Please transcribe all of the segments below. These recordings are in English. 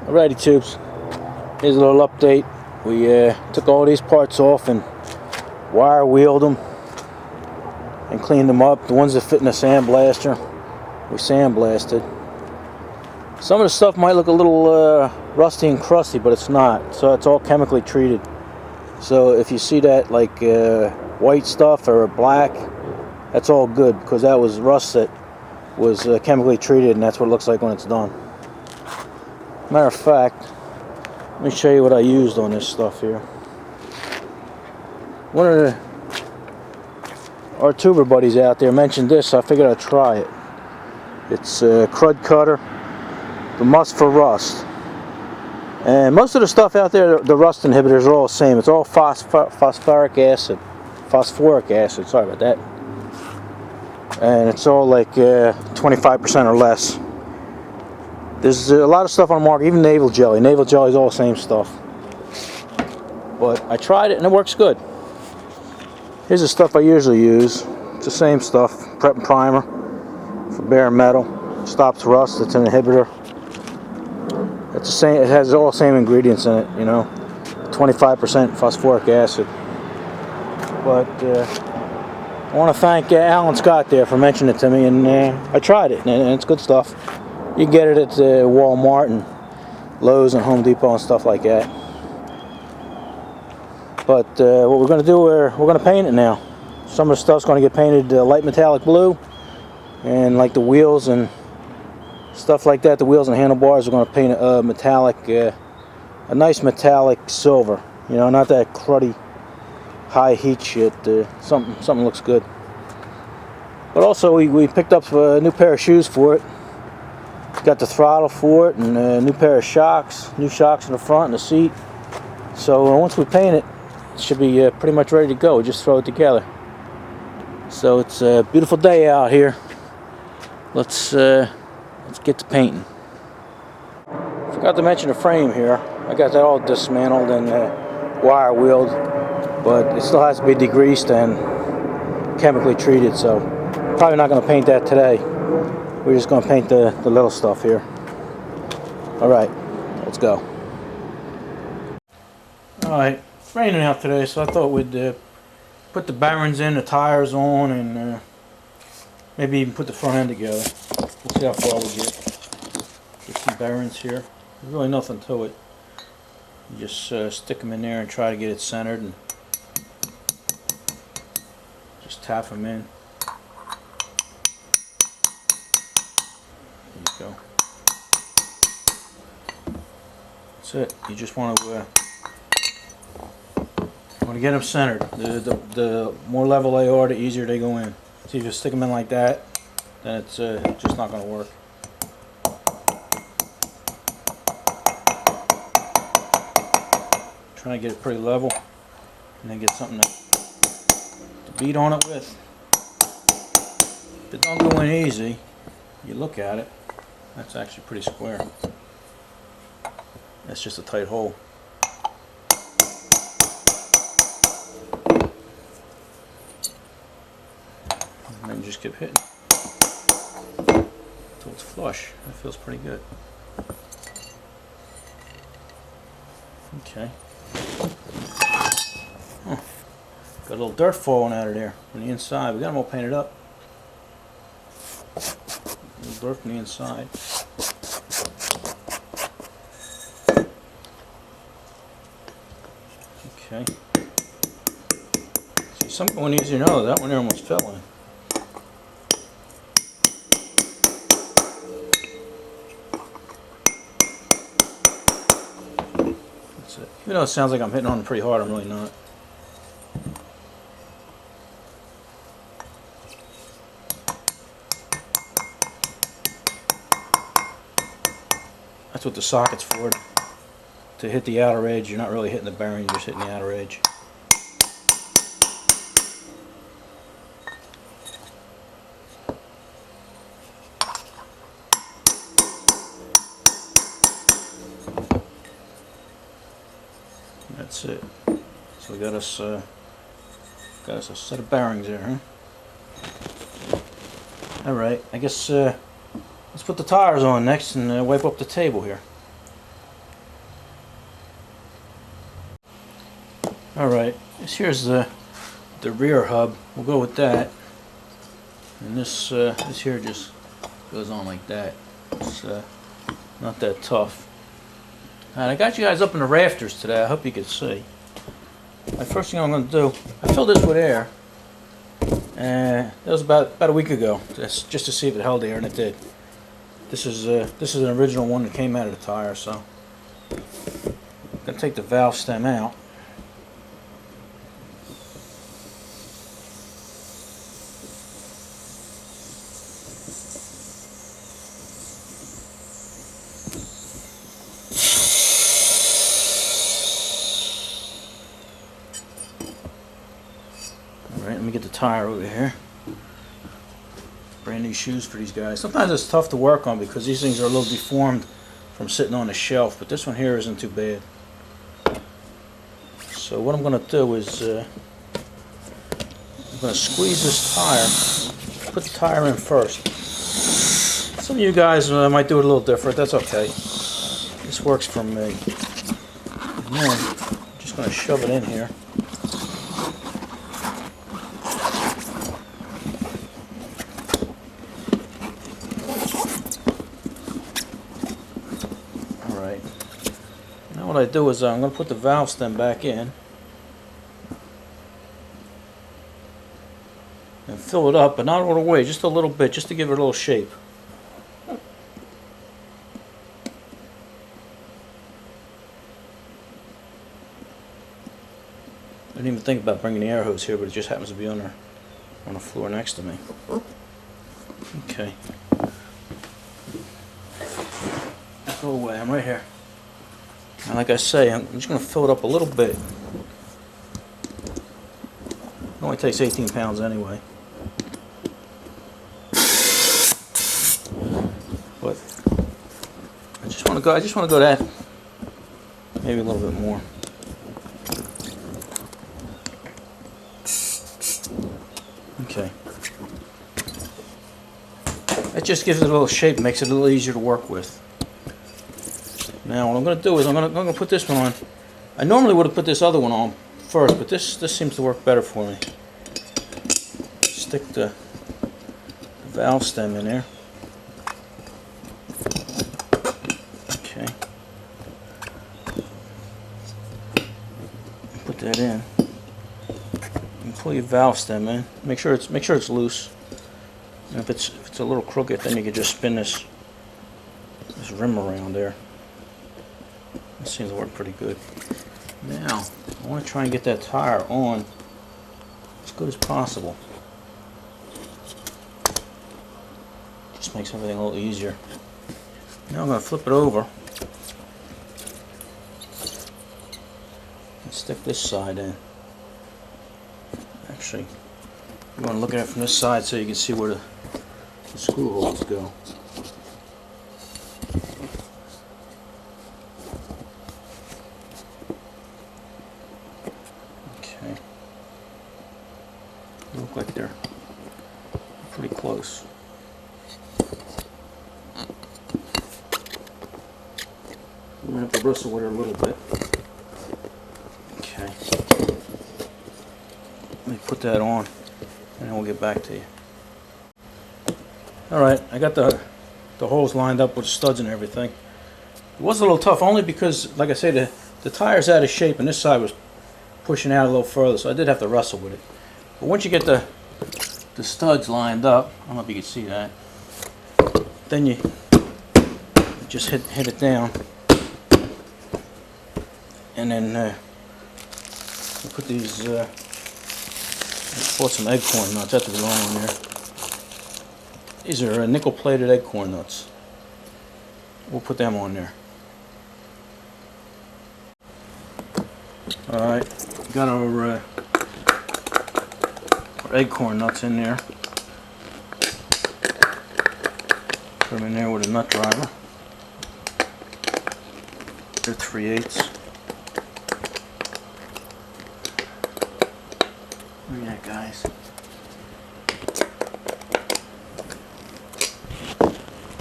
Alrighty tubes, here's a little update. We took all these parts off and wire wheeled them and cleaned them up. The ones that fit in the sandblaster, we sandblasted. Some of the stuff might look a little rusty and crusty, but it's not. So it's all chemically treated. So if you see that like white stuff or black, that's all good, because that was rust that was chemically treated, and that's what it looks like when it's done. Matter of fact, let me show you what I used on this stuff here. One of our tuber buddies out there mentioned this, so I figured I'd try it. It's crud cutter, the must for rust. And most of the stuff out there, the rust inhibitors are all the same. It's all phosphoric acid, sorry about that. And it's all like 25% or less. There's a lot of stuff on the market, even navel jelly. Navel jelly is all the same stuff. But I tried it and it works good. Here's the stuff I usually use. It's the same stuff, prep and primer for bare metal. Stops rust, it's an inhibitor. It's the same, it has all the same ingredients in it, you know. 25% phosphoric acid. But I want to thank Alan Scott there for mentioning it to me, and I tried it, and it's good stuff. You can get it at Walmart and Lowe's and Home Depot and stuff like that. But what we're going to do, we're going to paint it now. Some of the stuff's going to get painted light metallic blue, and like the wheels and stuff like that, the wheels and handlebars, we're going to paint a metallic, a nice metallic silver. You know, not that cruddy high heat shit. Something looks good. But also we picked up a new pair of shoes for it. Got the throttle for it, and a new pair of shocks, new shocks in the front and the seat. So once we paint it, it should be pretty much ready to go. We just throw it together. So it's a beautiful day out here. Let's get to painting. Forgot to mention the frame here. I got that all dismantled and wire wheeled, but it still has to be degreased and chemically treated. So probably not going to paint that today. We're just going to paint the little stuff here. Alright, let's go. Alright, it's raining out today, so I thought we'd put the bearings in, the tires on, and maybe even put the front end together. We'll see how far we get. Get some bearings here. There's really nothing to it. You just stick them in there and try to get it centered, and just tap them in. Go. That's it. You just want to get them centered. The more level they are, the easier they go in. So if you stick them in like that, then it's just not going to work. Trying to get it pretty level, and then get something to beat on it with. If it don't go in easy, you look at it. That's actually pretty square. That's just a tight hole. And then you just keep hitting until it's flush. That feels pretty good. Okay. Oh, got a little dirt falling out of there from the inside. We got them all painted up. Dirt from the inside. Okay. See, some one easier than others. That one there almost fell in. That's it. Even though it sounds like I'm hitting on it pretty hard, I'm really not. That's what the socket's for, to hit the outer edge. You're not really hitting the bearing, you're just hitting the outer edge. That's it. So we got us a set of bearings there, huh? Alright, I guess let's put the tires on next and wipe up the table here. Alright, here's the rear hub. We'll go with that. And this here just goes on like that. It's not that tough. And I got you guys up in the rafters today. I hope you can see. The first thing I'm going to do, I filled this with air. And that was about a week ago, just to see if it held air, and it did. This is an original one that came out of the tire, so I'm going to take the valve stem out. Alright, let me get the tire over here. Brand new shoes for these guys. Sometimes it's tough to work on because these things are a little deformed from sitting on the shelf, but this one here isn't too bad. So what I'm going to do is I'm going to squeeze this tire, put the tire in first. Some of you guys might do it a little different. That's okay. This works for me. And then I'm just going to shove it in here. Alright. Now what I do is I'm going to put the valve stem back in. And fill it up, but not all the way, just a little bit, just to give it a little shape. I didn't even think about bringing the air hose here, but it just happens to be on the floor next to me. Okay. Go away, I'm right here. And like I say, I'm just going to fill it up a little bit. It only takes 18 pounds anyway. But I just want to go that, maybe a little bit more. Okay. That just gives it a little shape, makes it a little easier to work with. Now what I'm going to do is I'm going to put this one on. I normally would have put this other one on first, but this seems to work better for me. Stick the valve stem in there. Okay. Put that in. And pull your valve stem in. Make sure it's loose. And if it's a little crooked, then you can just spin this rim around there. It seems to work pretty good. Now, I want to try and get that tire on as good as possible. Just makes everything a little easier. Now I'm going to flip it over and stick this side in. Actually, you want to look at it from this side so you can see where the screw holes go. Okay. They look like they're pretty close. I'm going to have to bristle with it a little bit. Okay. Let me put that on and then we'll get back to you. Alright, I got the holes lined up with the studs and everything. It was a little tough only because, like I say, the tire's out of shape and this side was pushing out a little further, so I did have to wrestle with it. But once you get the studs lined up, I don't know if you can see that, then you just hit it down, and then you put these, I bought some Acorn nuts, that was wrong in there. These are nickel plated Acorn nuts. We'll put them on there. Alright, got our Acorn nuts in there. Put them in there with a nut driver. They're 3/8. Look at that, guys.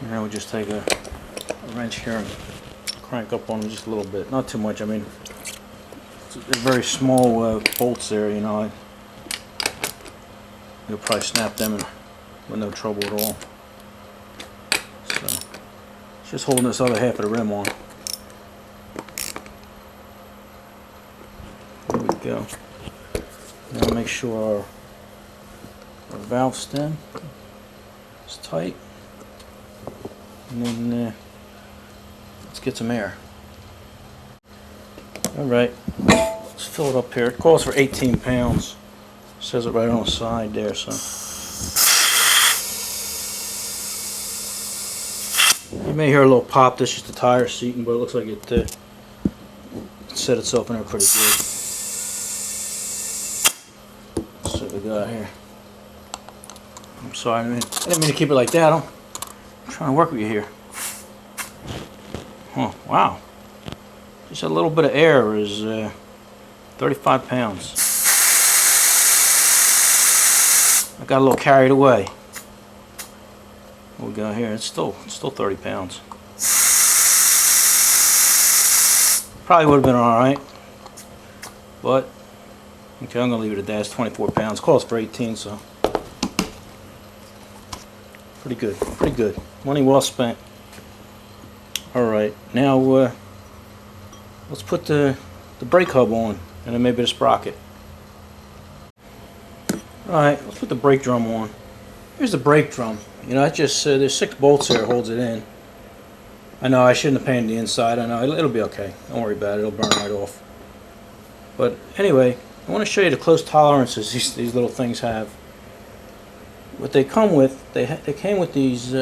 And then we'll just take a wrench here and crank up on them just a little bit. Not too much, I mean, They're very small bolts there, you know. You'll probably snap them with no trouble at all. So, it's just holding this other half of the rim on. There we go. Now make sure our valve stem is tight. And then let's get some air. Alright, let's fill it up here. It calls for 18 pounds. It says it right on the side there, so. You may hear a little pop. This is the tire seating, but it looks like it set itself in there pretty good. Let's see what we got here. I'm sorry, I didn't mean to keep it like that. I'm trying to work with you here. Oh, wow. Just a little bit of air is 35 pounds. I got a little carried away. What we got here? It's still 30 pounds. Probably would have been alright. But, okay, I'm going to leave it at that. It's 24 pounds. Calls for 18, so. Pretty good. Pretty good. Money well spent. Alright, now let's put the brake hub on, and then maybe the sprocket. Alright, let's put the brake drum on. Here's the brake drum. You know, I just there's 6 bolts there, holds it in. I know I shouldn't have painted the inside. I know it'll be okay. Don't worry about it. It'll burn right off. But anyway, I want to show you the close tolerances these little things have. What they come with, they came with these.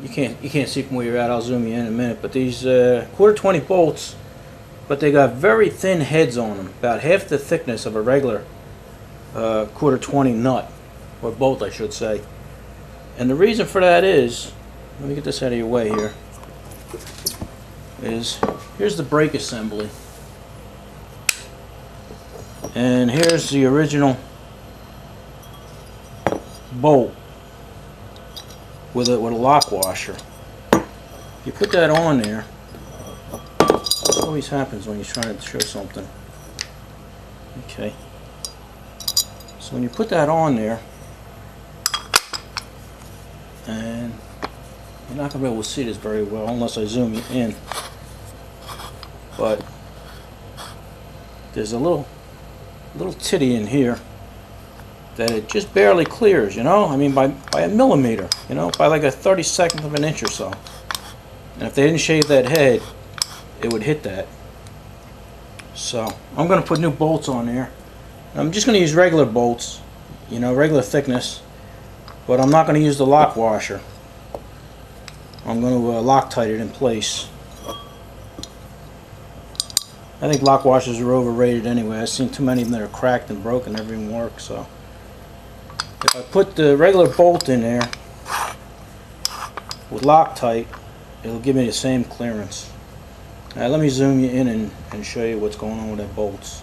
You can't see from where you're at. I'll zoom you in a minute. But these quarter 20 bolts, but they got very thin heads on them, about half the thickness of a regular quarter 20 nut, or bolt, I should say. And the reason for that is, let me get this out of your way here. Here's the brake assembly, and here's the original bolt with a lock washer. You put that on there. This always happens when you're trying to show something. Okay. So when you put that on there, and you're not going to be able to see this very well unless I zoom you in, but there's a little titty in here that it just barely clears, you know. I mean, by a millimeter, you know, by like a 32nd of an inch or so. And if they didn't shave that head, it would hit that. So I'm going to put new bolts on there. I'm just going to use regular bolts, you know, regular thickness, but I'm not going to use the lock washer. I'm going to Loctite it in place. I think lock washers are overrated anyway. I've seen too many of them that are cracked and broken, never even work. So if I put the regular bolt in there with Loctite, it'll give me the same clearance. Now let me zoom you in and show you what's going on with that bolts.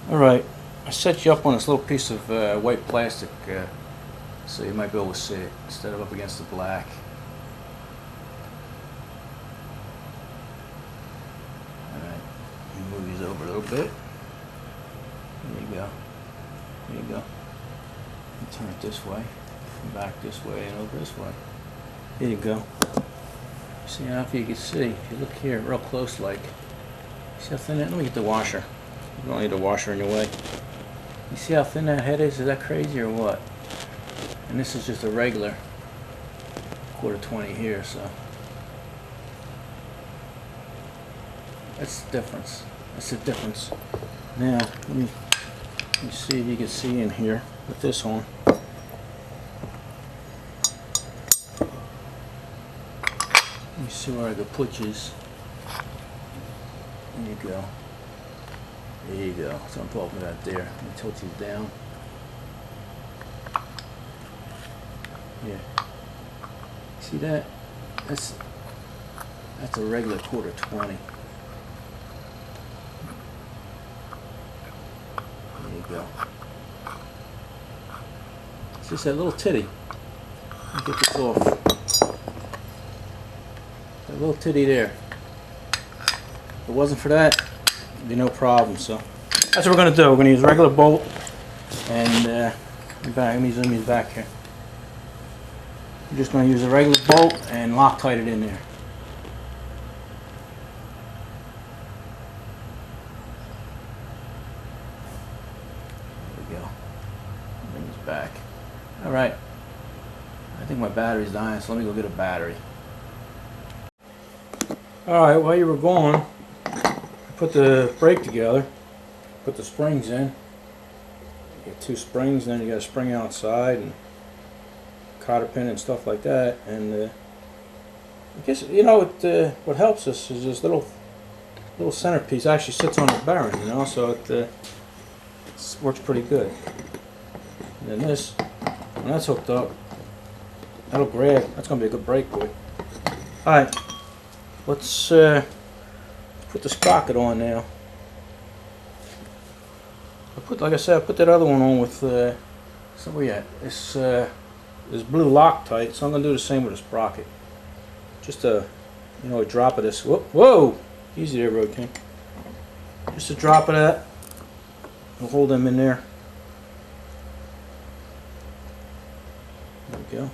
Alright, I set you up on this little piece of white plastic so you might be able to see it instead of up against the black. Alright, move these over a little bit. There you go. There you go. Turn it this way, back this way, and over this way. There you go. See how you can see. If you look here real close, like, see how thin that? Let me get the washer. You don't need the washer in your way. You see how thin that head is? Is that crazy or what? And this is just a regular quarter 20 here, so that's the difference. That's the difference. Now let me see if you can see in here with this on. Let me see where I can put these. There you go. There you go. That's what I'm talking about there. Let me tilt these down. Yeah. See that? That's a regular quarter 20. There you go. It's just that little titty. Let me get this off. A little titty there. If it wasn't for that, it'd be no problem. So that's what we're gonna do. We're gonna use a regular bolt and let me zoom these back here. We're just gonna use a regular bolt and Loctite it in there. There we go. Bring this back. All right. I think my battery's dying, so let me go get a battery. Alright, while you were gone, I put the brake together, put the springs in. You get 2 springs, and then you got a spring outside, and cotter pin and stuff like that. And I guess, you know, what helps us is this little centerpiece actually sits on the bearing, you know, so it works pretty good. And then this, when that's hooked up, that'll grab. That's going to be a good brake boy. Alright. Let's put the sprocket on now. Like I said, I put that other one on with so where you at? This blue Loctite. So I'm gonna do the same with the sprocket. Just a drop of this. Whoa! Easy there, Road King. Just a drop of that. We'll hold them in there. There we go.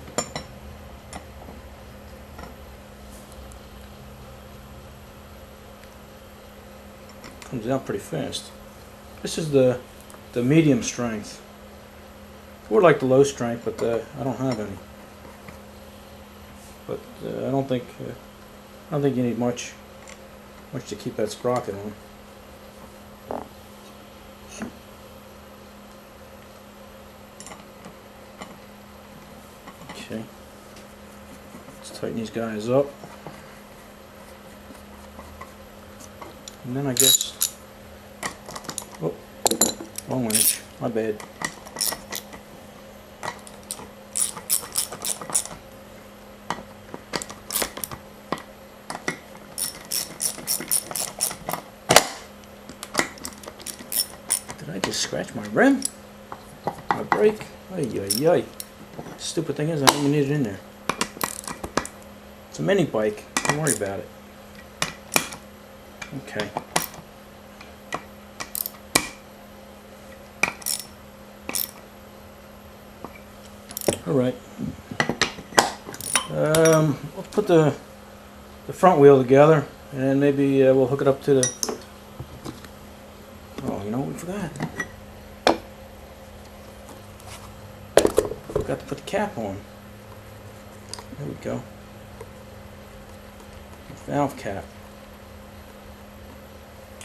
Comes out pretty fast. This is the medium strength. Or like the low strength, but I don't have any. But I don't think you need much to keep that sprocket on. Okay. Let's tighten these guys up. And then I guess, oh, wrong winch, my bad. Did I just scratch my rim? My brake? Ay, ay, ay. Stupid thing is, I didn't even need it in there. It's a mini bike, don't worry about it. Okay. All right. We'll put the front wheel together, and then maybe we'll hook it up to the. Oh, you know what we forgot? Forgot to put the cap on. There we go. The valve cap.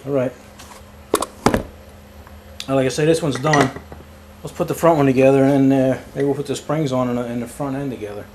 Alright. Like I say, this one's done. Let's put the front one together, and maybe we'll put the springs on and the front end together.